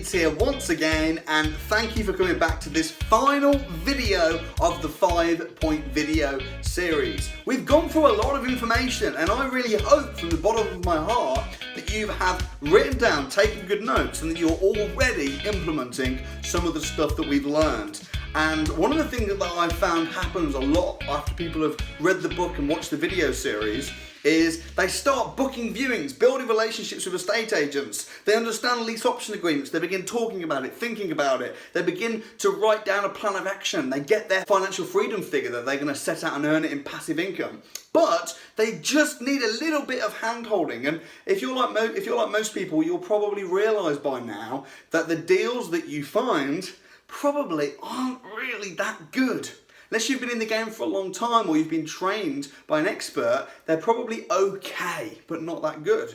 Leeds here once again, and thank you for coming back to this final video of the 5-point video series. We've gone through a lot of information, and I really hope from the bottom of my heart that you have written down, taken good notes, and that you're already implementing some of the stuff that we've learned. And one of the things that I've found happens a lot after people have read the book and watched the video series is they start booking viewings, building relationships with estate agents. They understand lease option agreements. They begin talking about it, thinking about it. They begin to write down a plan of action. They get their financial freedom figure that they're going to set out and earn it in passive income. But they just need a little bit of hand-holding. And if you're like most people, you'll probably realise by now that the deals that you find probably aren't really that good. Unless you've been in the game for a long time or you've been trained by an expert, they're probably okay, but not that good.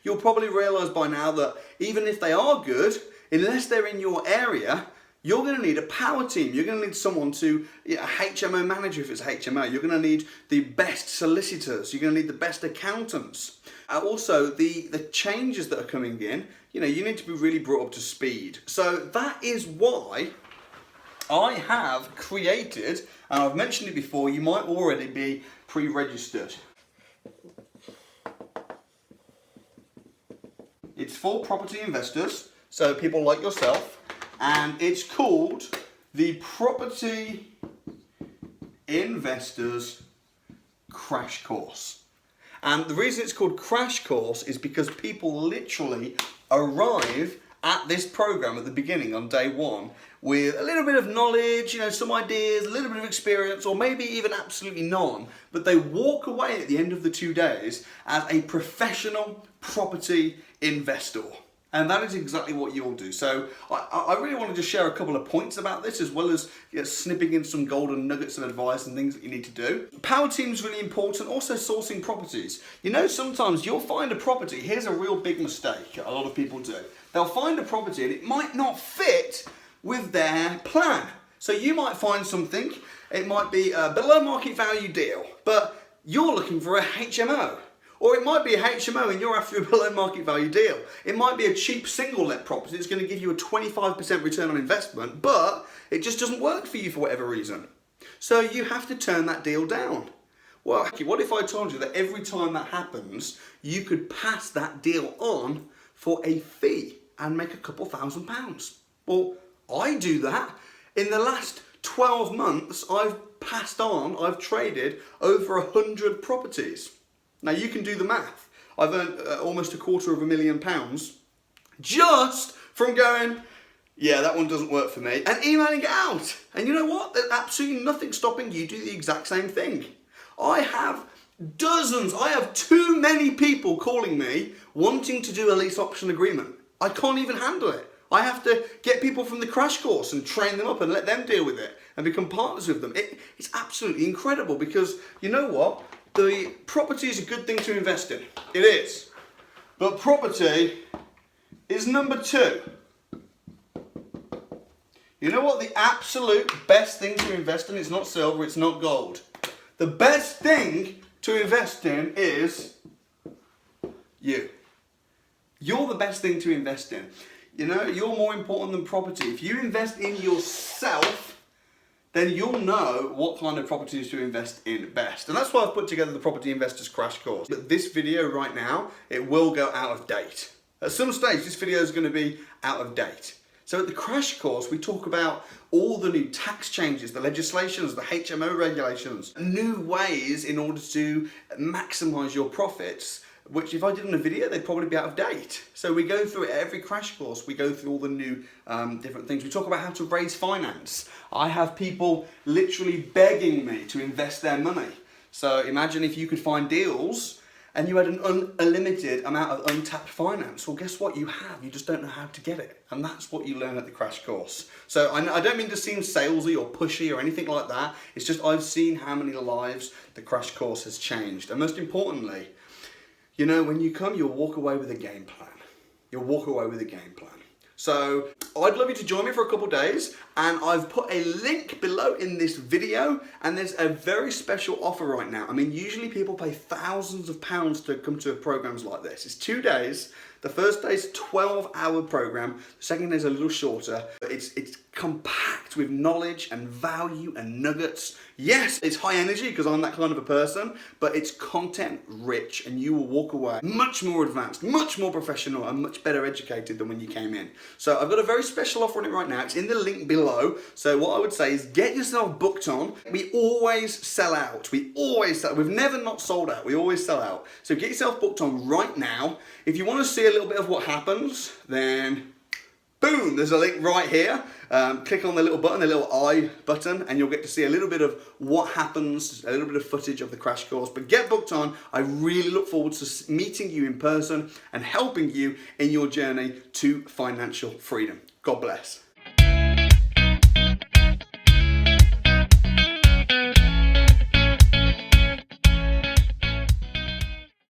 You'll probably realise by now that even if they are good, unless they're in your area, you're going to need a power team. You're going to need someone to, a HMO manager if it's HMO. You're going to need the best solicitors. You're going to need the best accountants. Also, the changes that are coming in, you need to be really brought up to speed. So that is why I have created, and I've mentioned it before, you might already be pre-registered. It's for property investors, so people like yourself, and it's called the Property Investors Crash Course. And the reason it's called Crash Course is because people literally arrive at this program at the beginning on day one with a little bit of knowledge, some ideas, a little bit of experience, or maybe even absolutely none, but they walk away at the end of the 2 days as a professional property investor. And that is exactly what you'll do. So I really want to just share a couple of points about this, as well as snipping in some golden nuggets of advice and things that you need to do. Power team is really important. Also sourcing properties. Sometimes you'll find a property. Here's a real big mistake a lot of people do. They'll find a property and it might not fit with their plan. So you might find something, it might be a below market value deal, but you're looking for a HMO. Or it might be a HMO and you're after a below market value deal. It might be a cheap single let property that's going to give you a 25% return on investment, but it just doesn't work for you for whatever reason. So you have to turn that deal down. Well, what if I told you that every time that happens, you could pass that deal on for a fee and make a couple £1,000s? Well, I do that. In the last 12 months, I've traded over 100 properties. Now you can do the math. I've earned almost £250,000 just from going, yeah, that one doesn't work for me, and emailing it out. And you know what? There's absolutely nothing stopping you do the exact same thing. I have dozens, I have too many people calling me wanting to do a lease option agreement. I can't even handle it. I have to get people from the crash course and train them up and let them deal with it and become partners with them. It's absolutely incredible because you know what? The property is a good thing to invest in. It is. But property is number 2. You know what the absolute best thing to invest in? It's not silver, it's not gold. The best thing to invest in is you. You're the best thing to invest in. You're more important than property. If you invest in yourself, then you'll know what kind of properties to invest in best. And that's why I've put together the Property Investors Crash Course. But this video right now, it will go out of date. At some stage, this video is going to be out of date. So at the Crash Course, we talk about all the new tax changes, the legislations, the HMO regulations, new ways in order to maximize your profits, which if I did in a video, they'd probably be out of date. So we go through every crash course, we go through all the new different things. We talk about how to raise finance. I have people literally begging me to invest their money. So imagine if you could find deals and you had an unlimited amount of untapped finance. Well, guess what? You have. You just don't know how to get it. And that's what you learn at the crash course. So I don't mean to seem salesy or pushy or anything like that. It's just I've seen how many lives the crash course has changed. And most importantly, when you come, you'll walk away with a game plan. You'll walk away with a game plan. So I'd love you to join me for a couple of days, and I've put a link below in this video, and there's a very special offer right now. I mean, usually people pay thousands of pounds to come to programs like this. It's 2 days. The first day is a 12-hour program. The second day is a little shorter. It's compact with knowledge and value and nuggets. Yes, it's high energy because I'm that kind of a person, but it's content rich and you will walk away much more advanced, much more professional and much better educated than when you came in. So I've got a very special offer on it right now. It's in the link below. So what I would say is get yourself booked on. We always sell out. We always sell. We've never not sold out. We always sell out. So get yourself booked on right now. If you want to see a little bit of what happens, then boom, there's a link right here. Click on the little button, the little I button, and you'll get to see a little bit of what happens, a little bit of footage of the crash course. But get booked on. I really look forward to meeting you in person and helping you in your journey to financial freedom. God bless.